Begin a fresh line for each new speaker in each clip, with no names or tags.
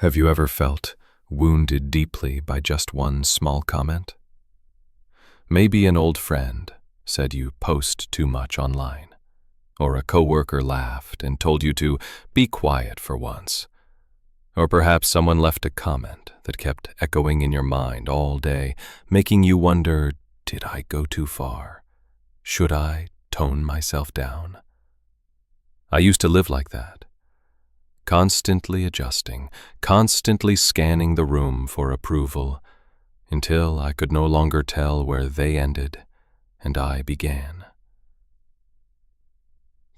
Have you ever felt wounded deeply by just one small comment? Maybe an old friend said you post too much online, or a coworker laughed and told you to be quiet for once, or perhaps someone left a comment that kept echoing in your mind all day, making you wonder, did I go too far? Should I tone myself down? I used to live like that. Constantly adjusting, constantly scanning the room for approval, until I could no longer tell where they ended and I began.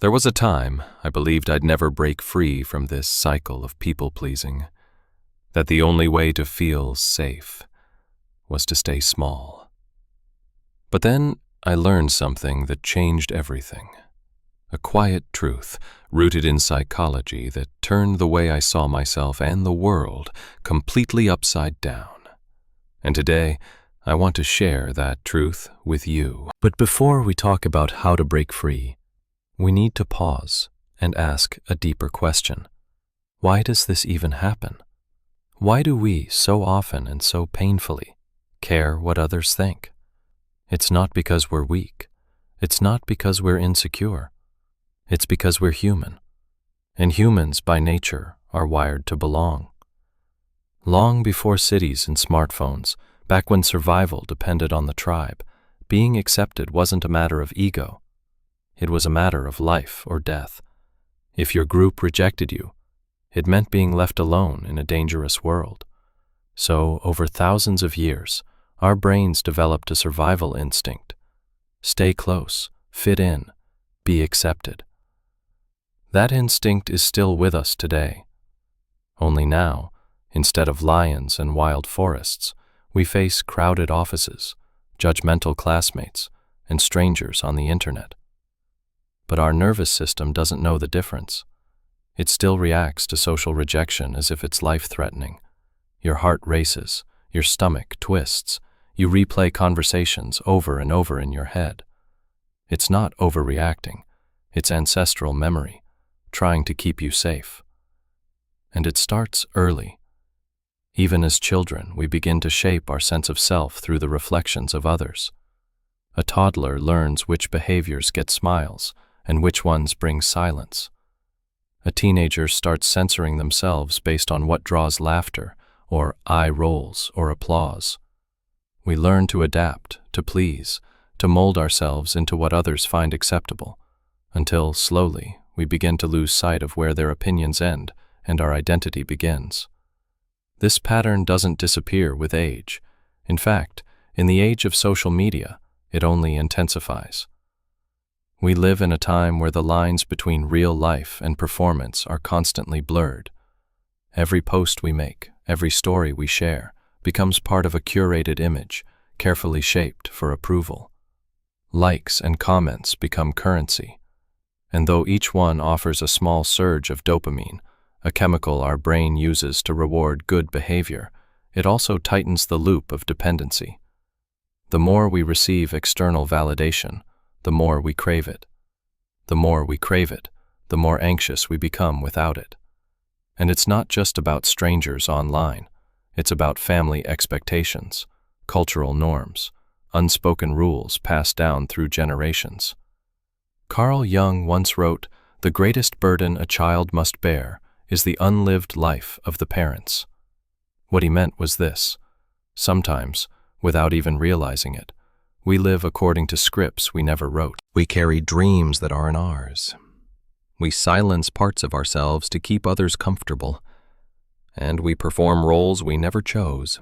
There was a time I believed I'd never break free from this cycle of people-pleasing, that the only way to feel safe was to stay small. But then I learned something that changed everything. A quiet truth rooted in psychology that turned the way I saw myself and the world completely upside down. And today, I want to share that truth with you. But before we talk about how to break free, we need to pause and ask a deeper question. Why does this even happen? Why do we so often and so painfully care what others think? It's not because we're weak. It's not because we're insecure. It's because we're human, and humans by nature are wired to belong. Long before cities and smartphones, back when survival depended on the tribe, being accepted wasn't a matter of ego. It was a matter of life or death. If your group rejected you, it meant being left alone in a dangerous world. So, over thousands of years, our brains developed a survival instinct. Stay close, fit in, be accepted. That instinct is still with us today. Only now, instead of lions and wild forests, we face crowded offices, judgmental classmates, and strangers on the internet. But our nervous system doesn't know the difference. It still reacts to social rejection as if it's life-threatening. Your heart races, your stomach twists, you replay conversations over and over in your head. It's not overreacting, it's ancestral memory, trying to keep you safe. And it starts early. Even as children, we begin to shape our sense of self through the reflections of others. A toddler learns which behaviors get smiles and which ones bring silence. A teenager starts censoring themselves based on what draws laughter, or eye rolls, or applause. We learn to adapt, to please, to mold ourselves into what others find acceptable, until, slowly, we begin to lose sight of where their opinions end and our identity begins. This pattern doesn't disappear with age. In fact, in the age of social media, it only intensifies. We live in a time where the lines between real life and performance are constantly blurred. Every post we make, every story we share, becomes part of a curated image, carefully shaped for approval. Likes and comments become currency. And though each one offers a small surge of dopamine, a chemical our brain uses to reward good behavior, it also tightens the loop of dependency. The more we receive external validation, the more we crave it. The more we crave it, the more anxious we become without it. And it's not just about strangers online. It's about family expectations, cultural norms, unspoken rules passed down through generations. Carl Jung once wrote, "The greatest burden a child must bear is the unlived life of the parents." What he meant was this: sometimes, without even realizing it, we live according to scripts we never wrote. We carry dreams that aren't ours. We silence parts of ourselves to keep others comfortable. And we perform roles we never chose,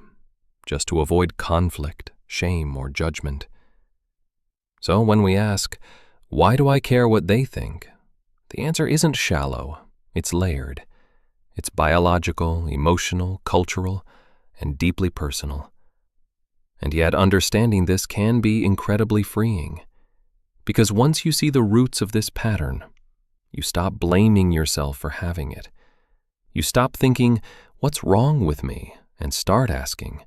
just to avoid conflict, shame, or judgment. So when we ask, why do I care what they think? The answer isn't shallow, it's layered. It's biological, emotional, cultural, and deeply personal. And yet understanding this can be incredibly freeing. Because once you see the roots of this pattern, you stop blaming yourself for having it. You stop thinking, what's wrong with me? And start asking,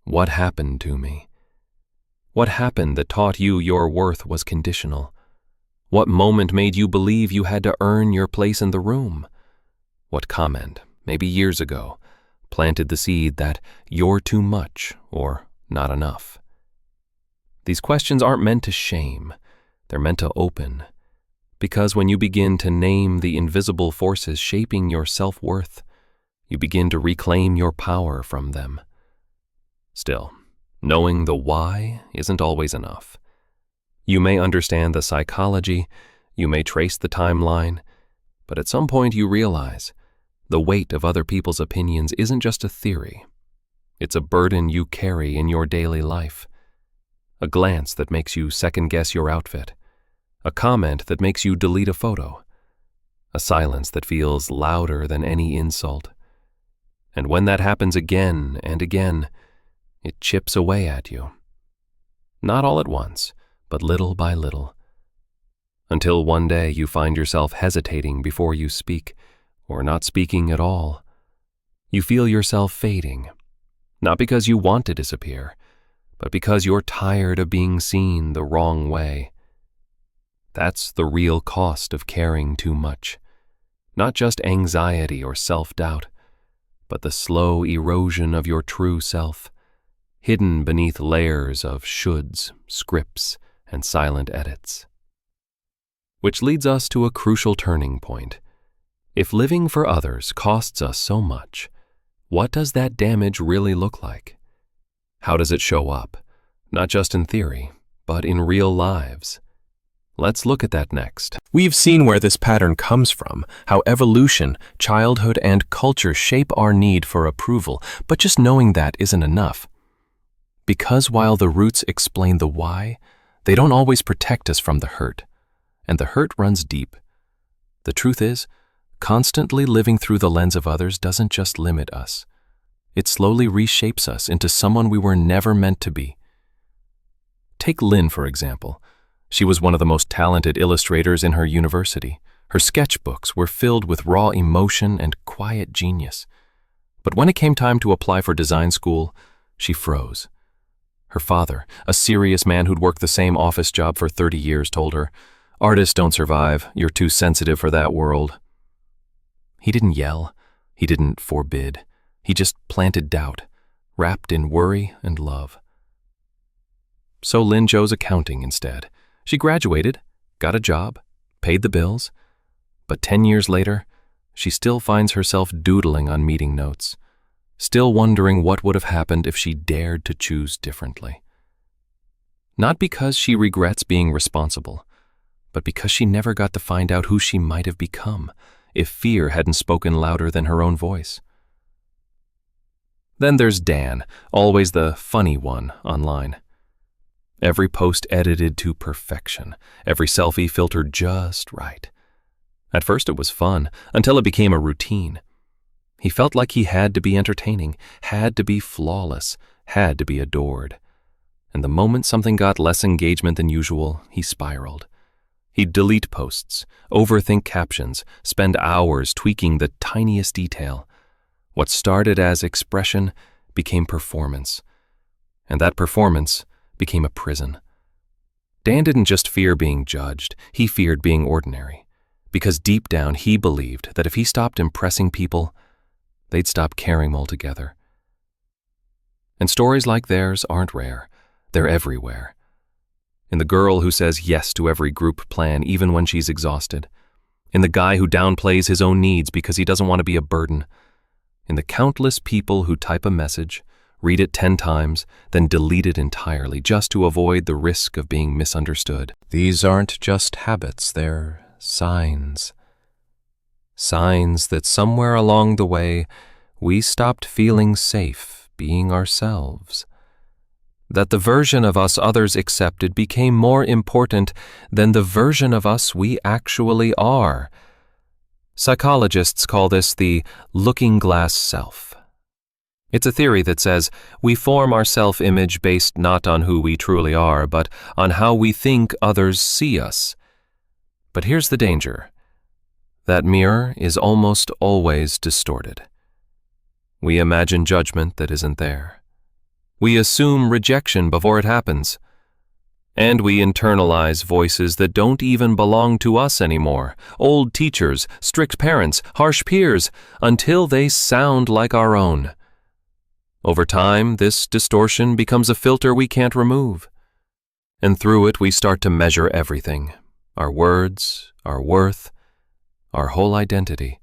what happened to me? What happened that taught you your worth was conditional? What moment made you believe you had to earn your place in the room? What comment, maybe years ago, planted the seed that you're too much or not enough. These questions aren't meant to shame, they're meant to open. Because when you begin to name the invisible forces shaping your self-worth, you begin to reclaim your power from them. Still, knowing the why isn't always enough. You may understand the psychology, you may trace the timeline, but at some point you realize the weight of other people's opinions isn't just a theory. It's a burden you carry in your daily life. A glance that makes you second-guess your outfit. A comment that makes you delete a photo. A silence that feels louder than any insult. And when that happens again and again, it chips away at you. Not all at once, but little by little. Until one day you find yourself hesitating before you speak, or not speaking at all. You feel yourself fading, not because you want to disappear, but because you're tired of being seen the wrong way. That's the real cost of caring too much. Not just anxiety or self-doubt, but the slow erosion of your true self, hidden beneath layers of shoulds, scripts, and silent edits. Which leads us to a crucial turning point. If living for others costs us so much, what does that damage really look like? How does it show up? Not just in theory, but in real lives. Let's look at that next.
We've seen where this pattern comes from, how evolution, childhood, and culture shape our need for approval, but just knowing that isn't enough. Because while the roots explain the why, they don't always protect us from the hurt, and the hurt runs deep. The truth is, constantly living through the lens of others doesn't just limit us. It slowly reshapes us into someone we were never meant to be. Take Lynn, for example. She was one of the most talented illustrators in her university. Her sketchbooks were filled with raw emotion and quiet genius. But when it came time to apply for design school, she froze. Her father, a serious man who'd worked the same office job for 30 years, told her, "Artists don't survive. You're too sensitive for that world." He didn't yell. He didn't forbid. He just planted doubt, wrapped in worry and love. So Lynn chose accounting instead. She graduated, got a job, paid the bills, but 10 years later, she still finds herself doodling on meeting notes, still wondering what would have happened if she dared to choose differently. Not because she regrets being responsible, but because she never got to find out who she might have become if fear hadn't spoken louder than her own voice. Then there's Dan, always the funny one online. Every post edited to perfection, every selfie filtered just right. At first it was fun, until it became a routine. He felt like he had to be entertaining, had to be flawless, had to be adored. And the moment something got less engagement than usual, he spiraled. He'd delete posts, overthink captions, spend hours tweaking the tiniest detail. What started as expression became performance. And that performance became a prison. Dan didn't just fear being judged, he feared being ordinary. Because deep down he believed that if he stopped impressing people, they'd stop caring altogether. And stories like theirs aren't rare. They're everywhere. In the girl who says yes to every group plan even when she's exhausted. In the guy who downplays his own needs because he doesn't want to be a burden. In the countless people who type a message, read it 10 times, then delete it entirely just to avoid the risk of being misunderstood. These aren't just habits, they're signs. Signs that somewhere along the way, we stopped feeling safe being ourselves. That the version of us others accepted became more important than the version of us we actually are. Psychologists call this the looking glass self. It's a theory that says we form our self-image based not on who we truly are, but on how we think others see us. But here's the danger. That mirror is almost always distorted. We imagine judgment that isn't there. We assume rejection before it happens. And we internalize voices that don't even belong to us anymore. Old teachers, strict parents, harsh peers, until they sound like our own. Over time, this distortion becomes a filter we can't remove. And through it, we start to measure everything: our words, our worth, our whole identity.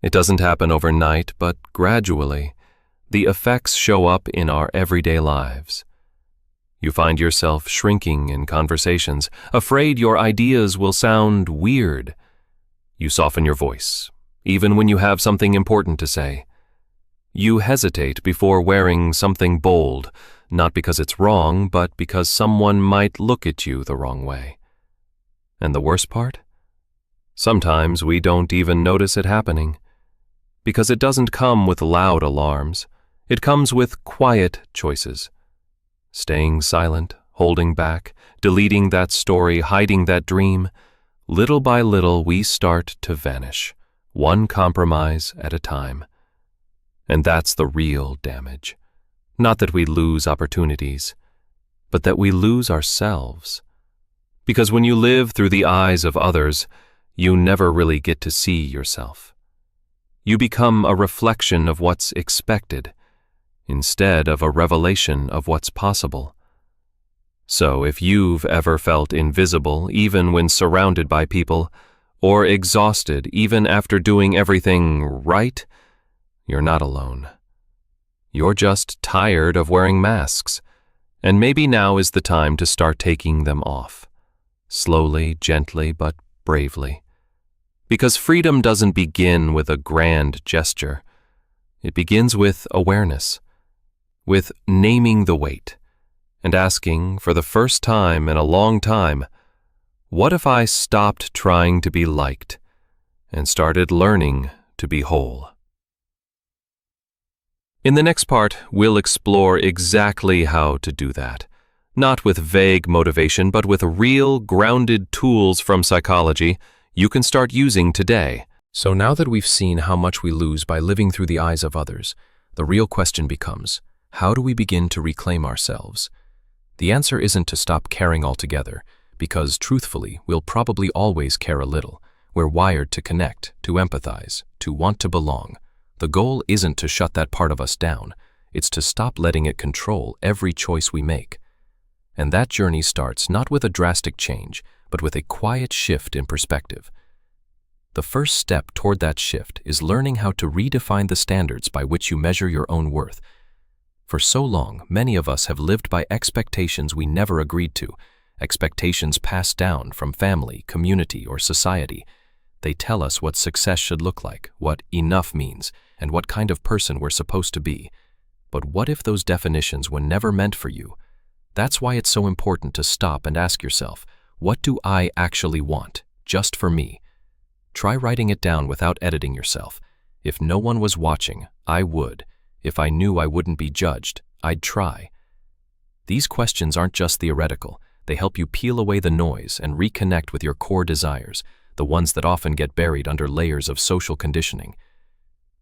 It doesn't happen overnight, but gradually, the effects show up in our everyday lives. You find yourself shrinking in conversations, afraid your ideas will sound weird. You soften your voice, even when you have something important to say. You hesitate before wearing something bold, not because it's wrong, but because someone might look at you the wrong way. And the worst part? Sometimes we don't even notice it happening, because it doesn't come with loud alarms. It comes with quiet choices. Staying silent, holding back, deleting that story, hiding that dream. Little by little, we start to vanish, one compromise at a time. And that's the real damage. Not that we lose opportunities, but that we lose ourselves. Because when you live through the eyes of others, you never really get to see yourself. You become a reflection of what's expected, instead of a revelation of what's possible. So if you've ever felt invisible even when surrounded by people, or exhausted even after doing everything right, you're not alone. You're just tired of wearing masks, and maybe now is the time to start taking them off. Slowly, gently, but bravely. Because freedom doesn't begin with a grand gesture. It begins with awareness, with naming the weight, and asking, for the first time in a long time, what if I stopped trying to be liked and started learning to be whole? In the next part, we'll explore exactly how to do that, not with vague motivation, but with real, grounded tools from psychology you can start using today. So now that we've seen how much we lose by living through the eyes of others, the real question becomes, how do we begin to reclaim ourselves? The answer isn't to stop caring altogether, because truthfully, we'll probably always care a little. We're wired to connect, to empathize, to want to belong. The goal isn't to shut that part of us down. It's to stop letting it control every choice we make. And that journey starts not with a drastic change, but with a quiet shift in perspective. The first step toward that shift is learning how to redefine the standards by which you measure your own worth. For so long, many of us have lived by expectations we never agreed to, expectations passed down from family, community, or society. They tell us what success should look like, what enough means, and what kind of person we're supposed to be. But what if those definitions were never meant for you? That's why it's so important to stop and ask yourself, what do I actually want, just for me? Try writing it down without editing yourself. If no one was watching, I would. If I knew I wouldn't be judged, I'd try. These questions aren't just theoretical. They help you peel away the noise and reconnect with your core desires, the ones that often get buried under layers of social conditioning.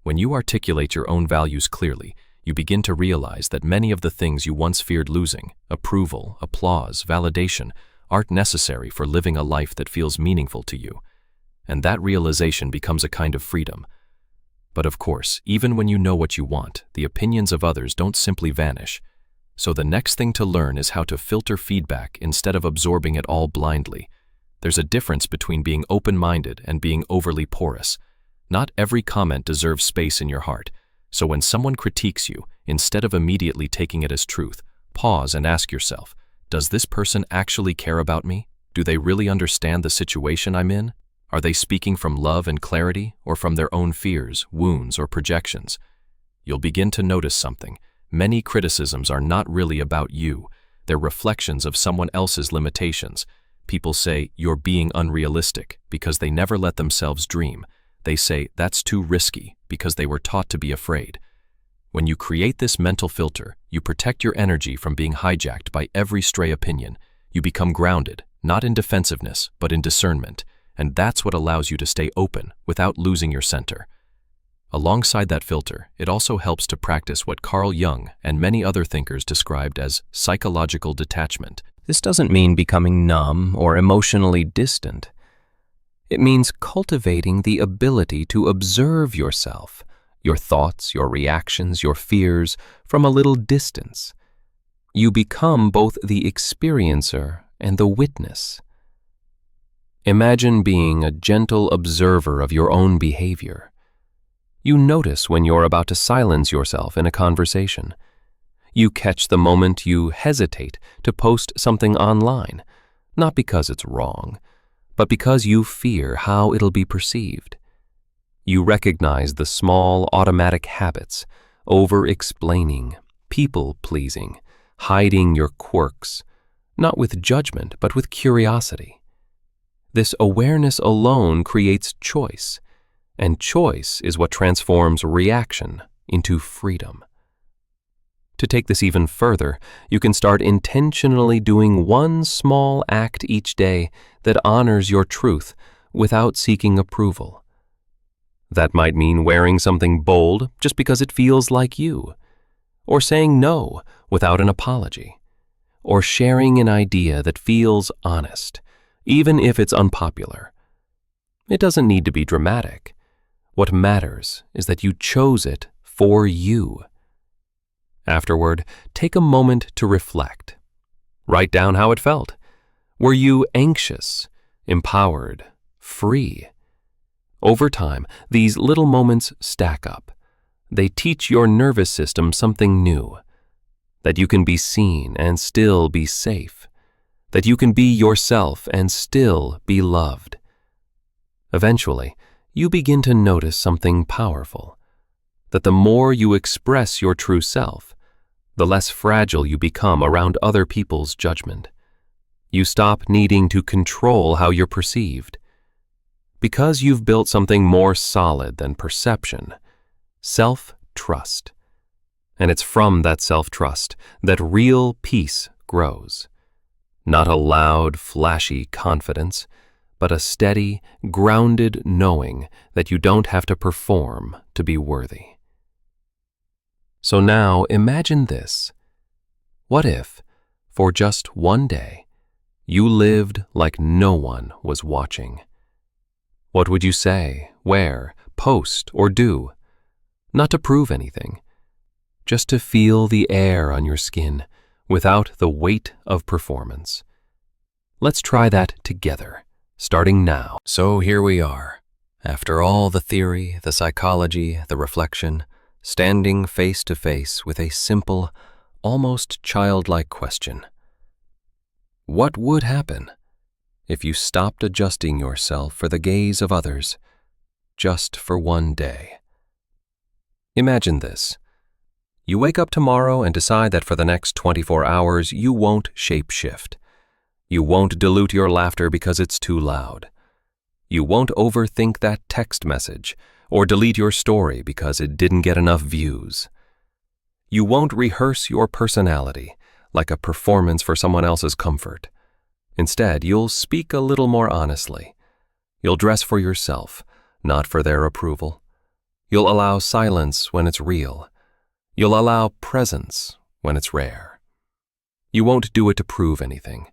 When you articulate your own values clearly, you begin to realize that many of the things you once feared losing, approval, applause, validation, aren't necessary for living a life that feels meaningful to you. And that realization becomes a kind of freedom. But of course, even when you know what you want, the opinions of others don't simply vanish. So the next thing to learn is how to filter feedback instead of absorbing it all blindly. There's a difference between being open-minded and being overly porous. Not every comment deserves space in your heart. So when someone critiques you, instead of immediately taking it as truth, pause and ask yourself, does this person actually care about me? Do they really understand the situation I'm in? Are they speaking from love and clarity, or from their own fears, wounds, or projections? You'll begin to notice something. Many criticisms are not really about you. They're reflections of someone else's limitations. People say, you're being unrealistic, because they never let themselves dream. They say, that's too risky, because they were taught to be afraid. When you create this mental filter, you protect your energy from being hijacked by every stray opinion. You become grounded, not in defensiveness, but in discernment. And that's what allows you to stay open without losing your center. Alongside that filter, it also helps to practice what Carl Jung and many other thinkers described as psychological detachment. This doesn't mean becoming numb or emotionally distant. It means cultivating the ability to observe yourself, your thoughts, your reactions, your fears from a little distance. You become both the experiencer and the witness. Imagine being a gentle observer of your own behavior. You notice when you're about to silence yourself in a conversation. You catch the moment you hesitate to post something online, not because it's wrong, but because you fear how it'll be perceived. You recognize the small automatic habits, over-explaining, people-pleasing, hiding your quirks, not with judgment, but with curiosity. This awareness alone creates choice, and choice is what transforms reaction into freedom. To take this even further, you can start intentionally doing one small act each day that honors your truth without seeking approval. That might mean wearing something bold just because it feels like you, or saying no without an apology, or sharing an idea that feels honest, even if it's unpopular. It doesn't need to be dramatic. What matters is that you chose it for you. Afterward, take a moment to reflect. Write down how it felt. Were you anxious, empowered, free? Over time, these little moments stack up. They teach your nervous system something new, that you can be seen and still be safe, that you can be yourself and still be loved. Eventually, you begin to notice something powerful, that the more you express your true self, the less fragile you become around other people's judgment. You stop needing to control how you're perceived. Because you've built something more solid than perception, self-trust. And it's from that self-trust that real peace grows. Not a loud, flashy confidence, but a steady, grounded knowing that you don't have to perform to be worthy. So now imagine this. What if, for just one day, you lived like no one was watching? What would you say, wear, post, or do? Not to prove anything, just to feel the air on your skin without the weight of performance. Let's try that together, starting now. So here we are. After all the theory, the psychology, the reflection, standing face to face with a simple, almost childlike question. What would happen if you stopped adjusting yourself for the gaze of others just for one day? Imagine this. You wake up tomorrow and decide that for the next 24 hours you won't shape-shift. You won't dilute your laughter because it's too loud. You won't overthink that text message or delete your story because it didn't get enough views. You won't rehearse your personality like a performance for someone else's comfort. Instead, you'll speak a little more honestly. You'll dress for yourself, not for their approval. You'll allow silence when it's real. You'll allow presence when it's rare. You won't do it to prove anything.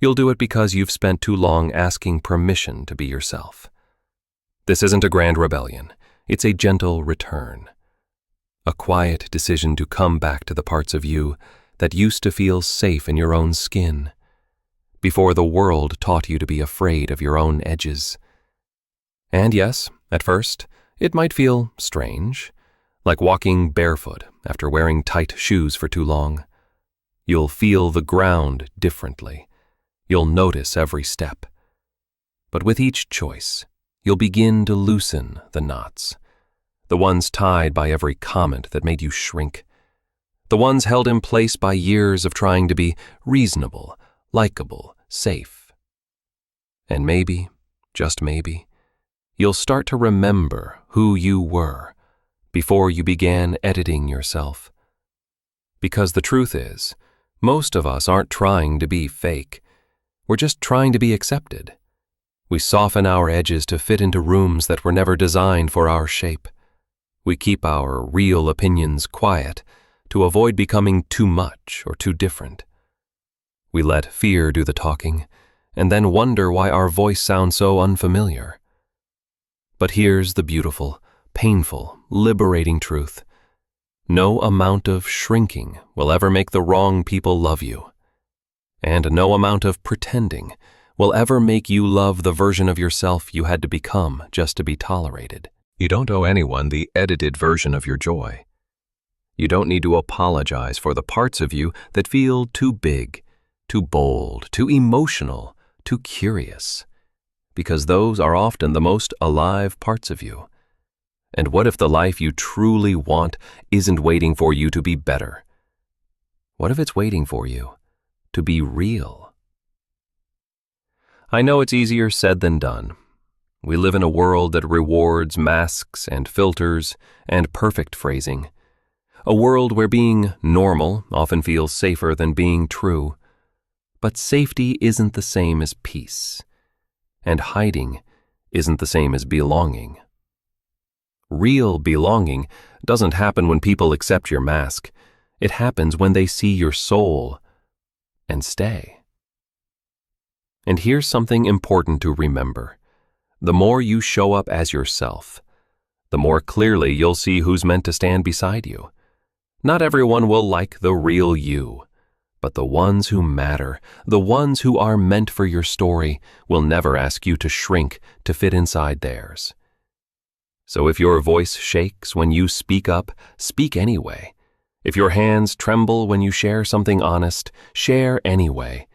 You'll do it because you've spent too long asking permission to be yourself. This isn't a grand rebellion. It's a gentle return. A quiet decision to come back to the parts of you that used to feel safe in your own skin, before the world taught you to be afraid of your own edges. And yes, at first, it might feel strange, like walking barefoot after wearing tight shoes for too long. You'll feel the ground differently. You'll notice every step. But with each choice, you'll begin to loosen the knots, the ones tied by every comment that made you shrink, the ones held in place by years of trying to be reasonable, likable, safe. And maybe, just maybe, you'll start to remember who you were before you began editing yourself. Because the truth is, most of us aren't trying to be fake. We're just trying to be accepted. We soften our edges to fit into rooms that were never designed for our shape. We keep our real opinions quiet to avoid becoming too much or too different. We let fear do the talking and then wonder why our voice sounds so unfamiliar. But here's the beautiful, painful, liberating truth. No amount of shrinking will ever make the wrong people love you. And no amount of pretending will ever make you love the version of yourself you had to become just to be tolerated. You don't owe anyone the edited version of your joy. You don't need to apologize for the parts of you that feel too big, too bold, too emotional, too curious, because those are often the most alive parts of you. And what if the life you truly want isn't waiting for you to be better? What if it's waiting for you to be real? I know it's easier said than done. We live in a world that rewards masks and filters and perfect phrasing. A world where being normal often feels safer than being true. But safety isn't the same as peace. And hiding isn't the same as belonging. Real belonging doesn't happen when people accept your mask. It happens when they see your soul and stay. And here's something important to remember. The more you show up as yourself, the more clearly you'll see who's meant to stand beside you. Not everyone will like the real you, but the ones who matter, the ones who are meant for your story, will never ask you to shrink to fit inside theirs. So if your voice shakes when you speak up, speak anyway. If your hands tremble when you share something honest, share anyway.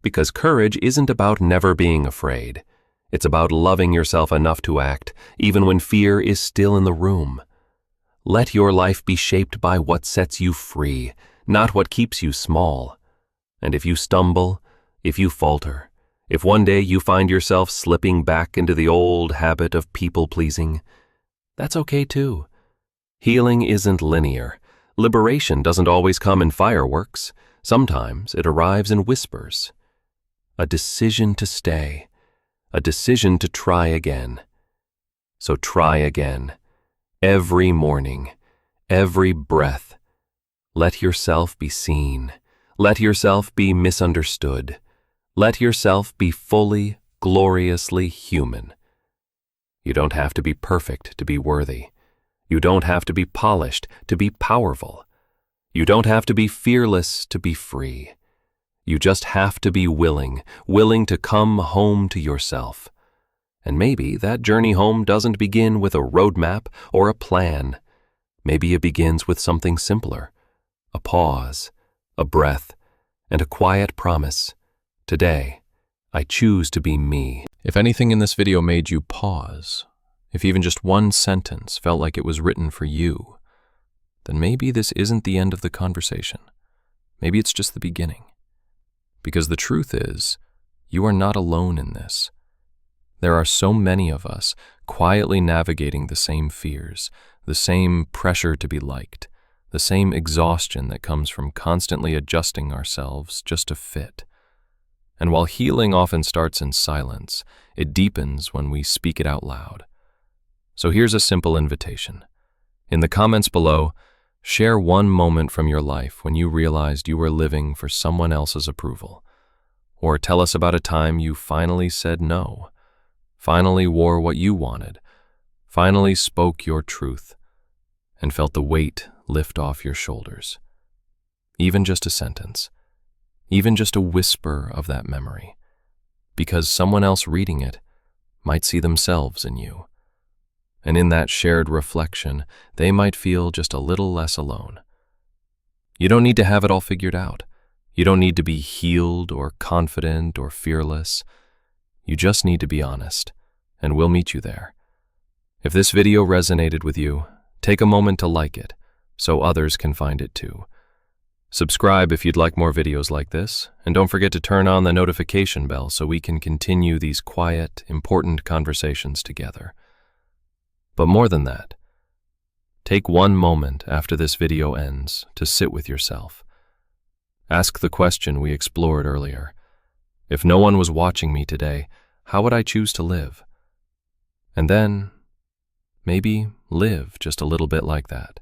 Because courage isn't about never being afraid. It's about loving yourself enough to act, even when fear is still in the room. Let your life be shaped by what sets you free, not what keeps you small. And if you stumble, if you falter, if one day you find yourself slipping back into the old habit of people-pleasing, that's okay too. Healing isn't linear. Liberation doesn't always come in fireworks. Sometimes it arrives in whispers. A decision to stay. A decision to try again. So try again. Every morning, every breath. Let yourself be seen. Let yourself be misunderstood. Let yourself be fully, gloriously human. You don't have to be perfect to be worthy. You don't have to be polished to be powerful. You don't have to be fearless to be free. You just have to be willing to come home to yourself. And maybe that journey home doesn't begin with a roadmap or a plan. Maybe it begins with something simpler, a pause, a breath, and a quiet promise. Today, I choose to be me.
If anything in this video made you pause, if even just one sentence felt like it was written for you, then maybe this isn't the end of the conversation. Maybe it's just the beginning. Because the truth is, you are not alone in this. There are so many of us quietly navigating the same fears, the same pressure to be liked, the same exhaustion that comes from constantly adjusting ourselves just to fit. And while healing often starts in silence, it deepens when we speak it out loud. So here's a simple invitation. In the comments below, share one moment from your life when you realized you were living for someone else's approval. Or tell us about a time you finally said no, finally wore what you wanted, finally spoke your truth, and felt the weight lift off your shoulders. Even just a sentence, even just a whisper of that memory, because someone else reading it might see themselves in you. And in that shared reflection, they might feel just a little less alone. You don't need to have it all figured out. You don't need to be healed or confident or fearless. You just need to be honest, and we'll meet you there. If this video resonated with you, take a moment to like it, so others can find it too. Subscribe if you'd like more videos like this, and don't forget to turn on the notification bell so we can continue these quiet, important conversations together. But more than that, take one moment after this video ends to sit with yourself. Ask the question we explored earlier. If no one was watching me today, how would I choose to live? And then, maybe live just a little bit like that.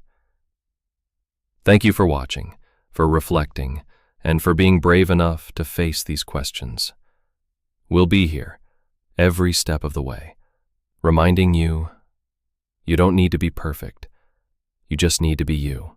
Thank you for watching, for reflecting, and for being brave enough to face these questions. We'll be here, every step of the way, reminding you You don't need to be perfect. You just need to be you.